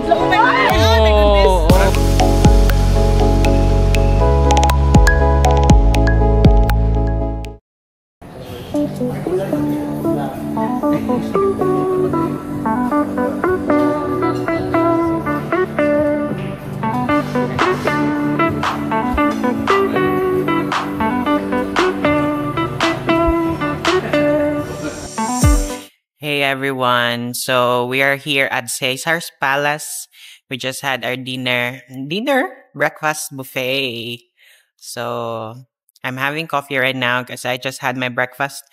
Oh, Hey everyone. So we are here at Caesar's Palace. We just had our breakfast buffet. So I'm having coffee right now because I just had my breakfast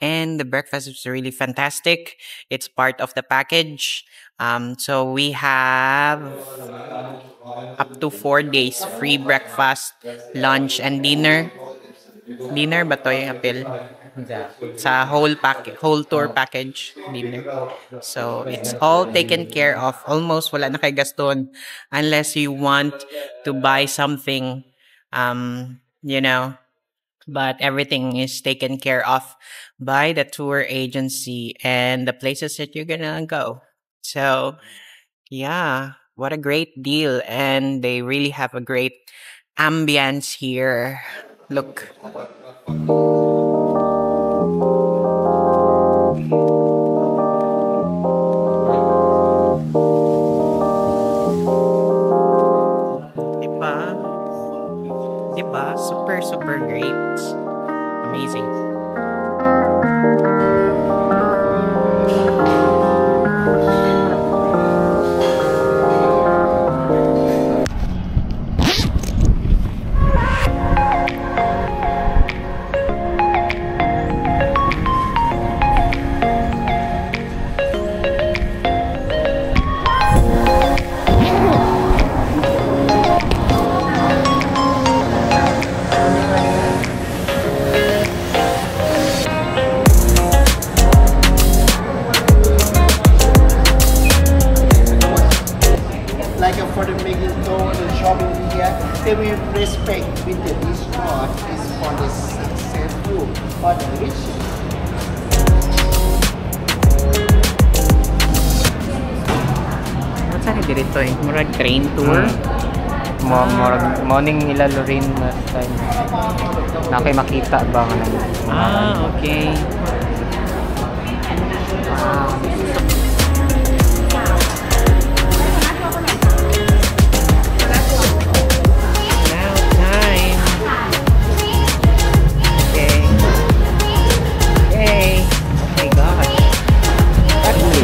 and the breakfast is really fantastic. It's part of the package. So we have up to 4 days free breakfast, lunch, and dinner. Dinner ba to yung appeal? Sa whole tour package dinner. So it's all taken care of. Almost wala na kay gaston unless you want to buy something you know, but everything is taken care of by the tour agency and the places that you're gonna go. So yeah, what a great deal, and they really have a great ambience here. Look. Diba? Diba? Super, super great. Amazing. Like for the making tour and shopping here, they will respect with the discount is for the same food for the rich. What's that dito eh? Murag train tour? Morning nila Lorraine last time. Na kayo makita ba nga ng Okay. Now time. Okay. Yay. Oh my gosh. Okay.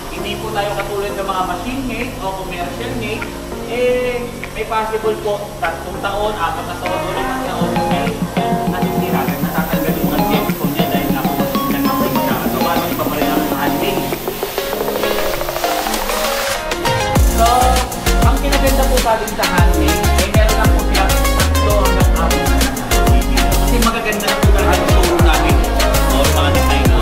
Hindi po tayo katulad ng mga machine made o commercial made. May possible po 3 taon, 4 na taon o 5 taon may nasisira at natatanggal yung mga gems po niya dahil nga po machine lang yung magkakagawa ng iba pa rin ang handmade. So, ang kinaganda po sa atin sa handmade ay meron lang po siya 3 hanggang 4 na kasi magaganda na po talaga yung showroom namin o mga design na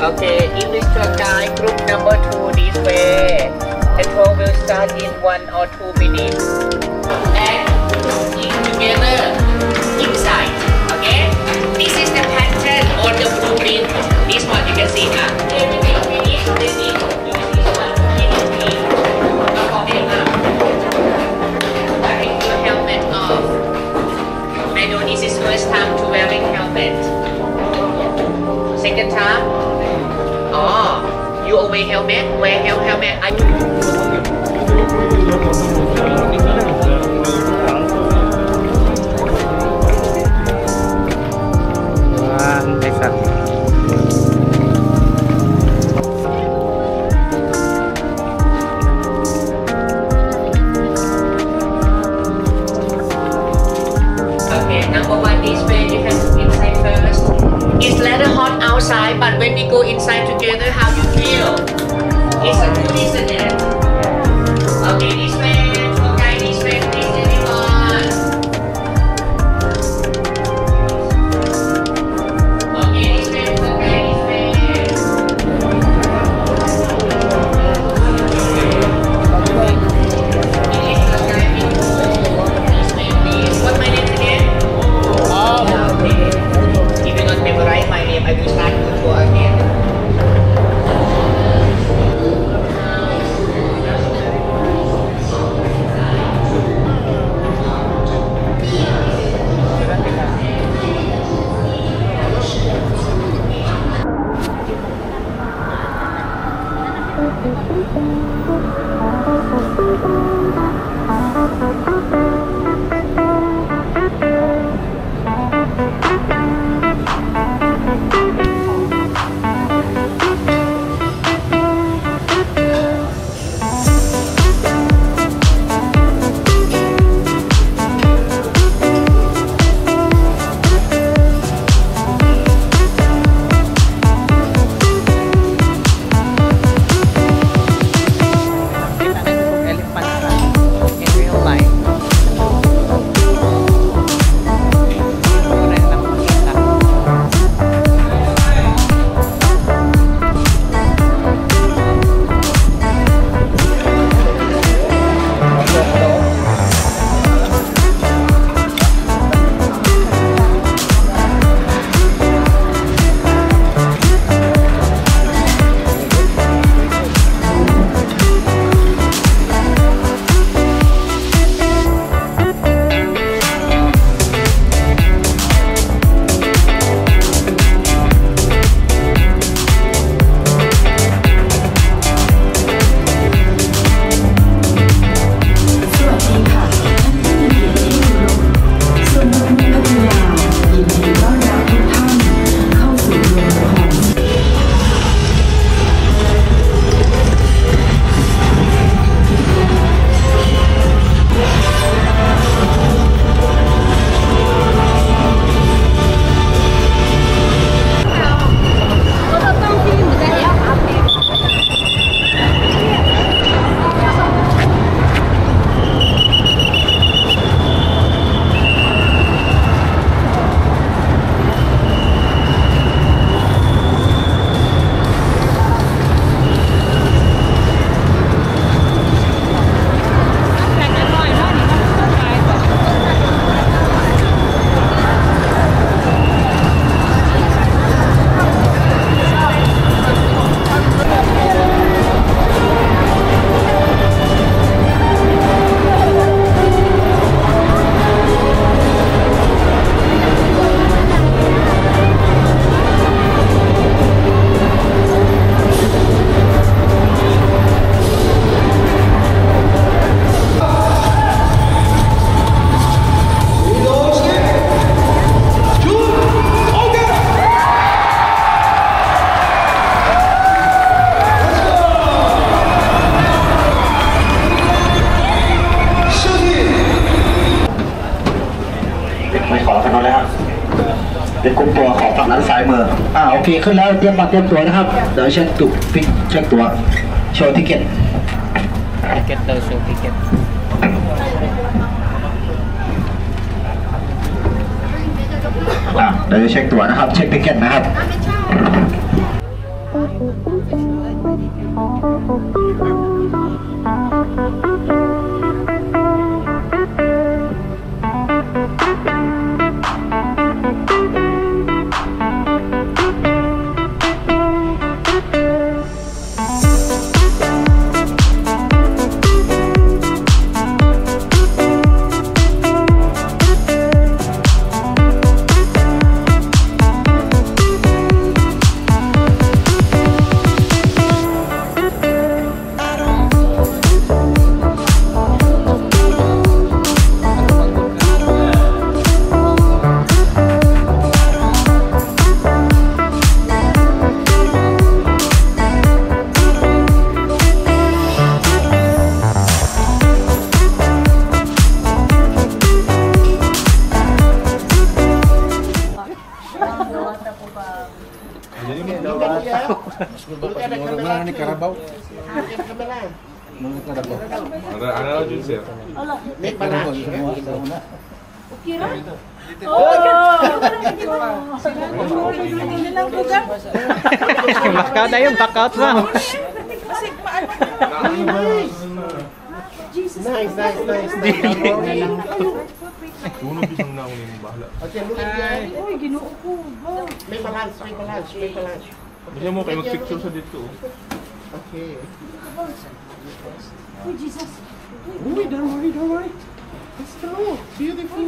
Okay, English tour guide group number 2 this way. The tour will start in 1 or 2 minutes. And in together inside. Okay? This is the pattern on the blueprint. This one you can see. Everything finished. Then we use this one to finish it. No problem. Wearing your helmet off. I know this is first time to wearing helmet. Second time. Oh, you wear helmet? Wear helmet. Okay, number one, this way you can look inside first. It's rather hot outside, but when we go inside together, how you feel? It's a good, isn't it? Okay, this way, okay, this way, please, everyone. Okay, this way, okay, this way. This way, please. What's my name again? Okay. If you not memorize my name, I will start to go again.เป็นกลุ่มตัวของฝั่งด้านซ้ายมือโอเคขึ้นแล้วเตรียมบัตรเตรียมตัวนะครับเดี๋ยวเช็คตุกฟิกเช็คตัวโชว์ทิเก็ต Ticket daw, show ticket. เดี๋ยวจะเช็คตัวนะครับเช็คทิเก็ตนะครับ Knockout na yun, knockout na. Nice. Okay, look at here. May balance. Bisa mo kayo mag-picture sa dito. Okay. Uy, don't worry. Let's go. Beautiful.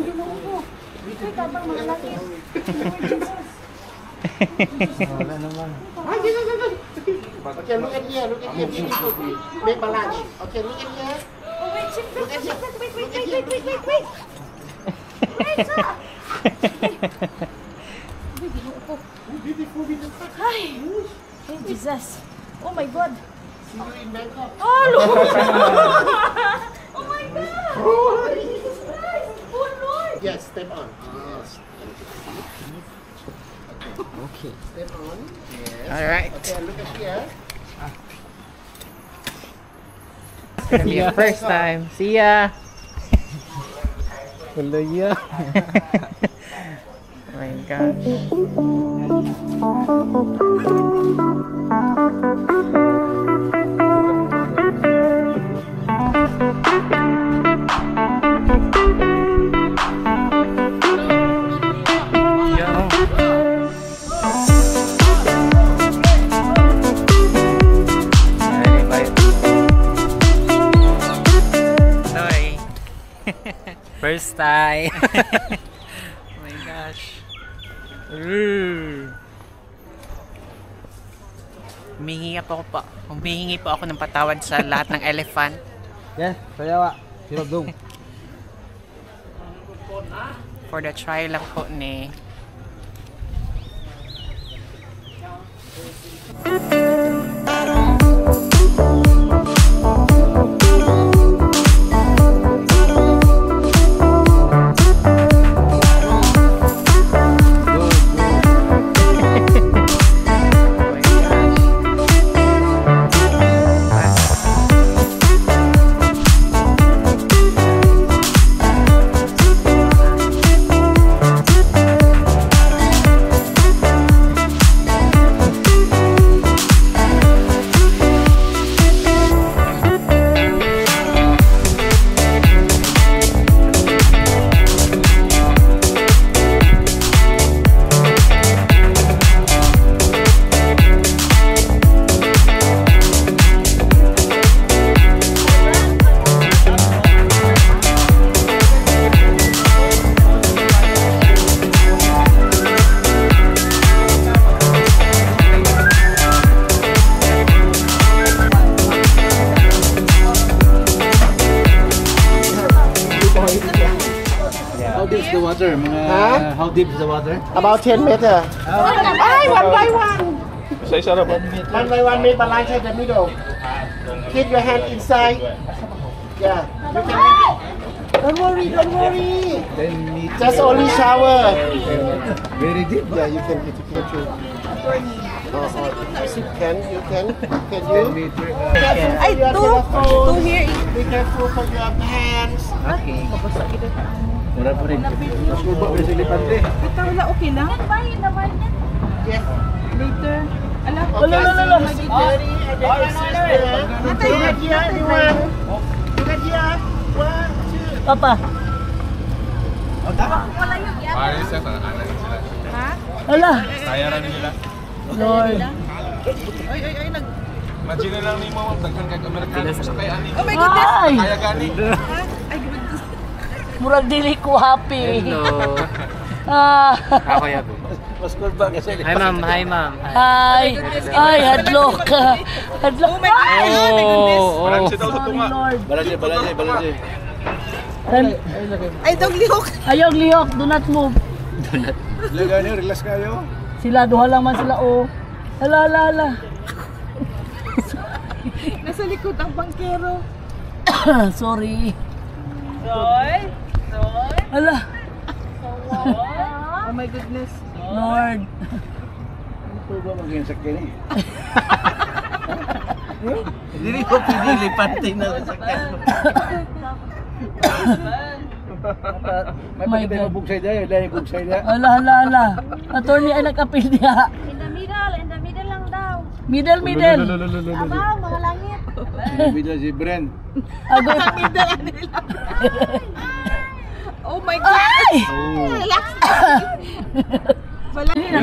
Okay, look at here. Beautiful. May balance. Okay, look at here. Beautiful. Ay, Jesus. Oh my God. See you in Bangkok. Oh, Lord. Oh my God. Oh, Jesus Christ. Oh, Lord. yes, step on. Yes. Okay. Step on. Yes. All right. Okay, look at here. It's gonna be your first time. See ya. Hello, yeah. Oh my gosh. Sorry. First time. Oh my gosh. Humihingi po ako ng patawad sa lahat ng elephant. Yan, sayawa. Sirap dong. For the try lang po ni. How deep is the water? Huh? How deep is the water? About 10 meters. Ay, one by one. Isa na ba? One by one, may balance in the middle. Keep your hand inside. Yeah. You can. Don't worry. Just only shower. Very deep. Yeah, you can get you. Can you? Ay, two here. Be careful for your hands. Okay. Wala pa rin. Mas kurba pa rin sa elepante. Ito wala, okay lang? Yes. Later. Okay, so Miss Jerry and then your sister. Look at here, everyone. Look at here. 1, 2. Papa. Pares sa anak sila. Ala. Kaya na nila. Lord. Imagine na lang ni mo daghan kay Amerikano sa kay ani. Oh my goodness! Ay! Kaya gani. Ay, goodness. Murag dili ko happy. Hello. Ako yabi. Hi ma'am, hi ma'am. Hi. Ay, hadlok ka. Hadlok. Oh my goodness! Oh my goodness! Balanse daw sa tunga. Lord. Balanse. Ay, dog lihok! Ayaw lihok, do not move. Lagani, relax kayo. Sila, duha lang man sila, oh. Ala. Nasa likod ang bangkero. Sorry. Soy? Ala. Oh my goodness. Lord. Dili ko pinili pati na sakyan. My God. Ala. Attorney ay nag-appeal niya. In the middle lang daw. Middle. Aba, mga langit. Ago. Oh my God! Ay! Relax! Dili na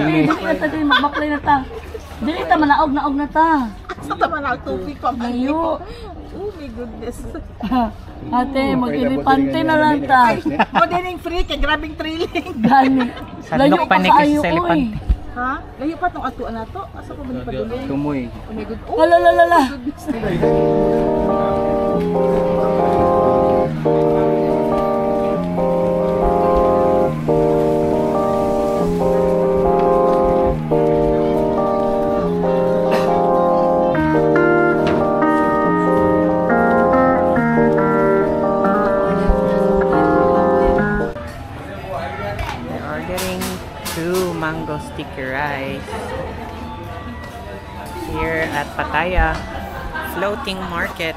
ta, magbaklay na ta. Dili ta, manaog na ta. Sa tama na tubig pa. Layo. Oh my goodness. Ate, mag-ilipante na lang ta. Mo din yung free, kay grabing thrilling. Gani. Layo Sadlok pa pa ni kaayo, Kiss sa oy. elepante. Ha? Layo pa tong atuan na to. Asa pa ba ni padulong? Tumoy. Oh my God. Oh Ala. goodness. We're ordering 2 mango sticky rice here at Pattaya Floating Market.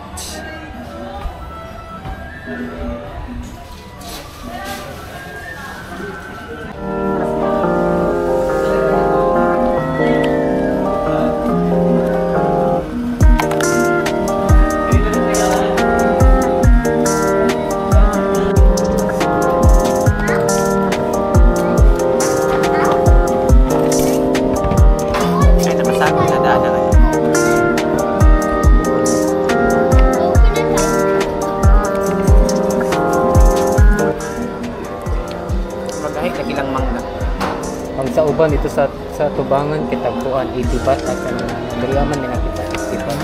Ay, nakasabi na daan. Magahit lagi lang mangga. Ang sa uban dito sa Tubangan kitagpuan 80 baht at diriaman nila kita 60 baht.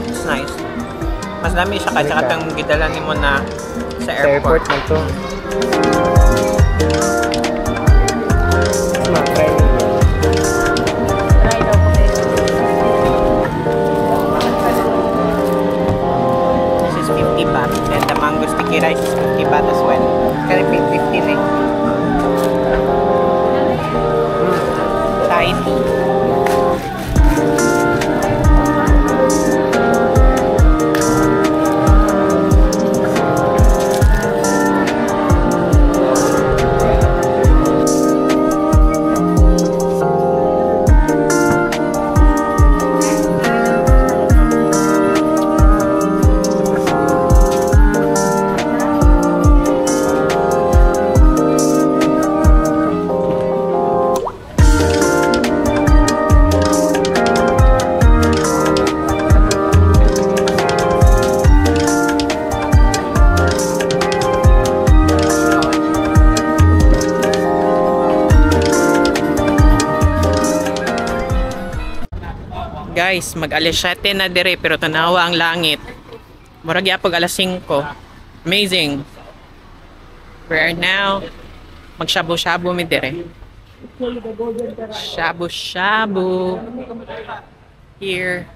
It's nice. Mas dami siya kasi katang gidala ni mo na sa Sa airport. airport man to. Ma'am, try niyo. This is 50 baht. And the mango sticky rice is 50 baht as well. Kaya 15 eh. Thai tea. Guys, mag-alas 7 na dire pero tanawa ang langit. Murag yapag alas 5. Amazing. We are now magshabu-shabu mi dire. Shabu-shabu. Here.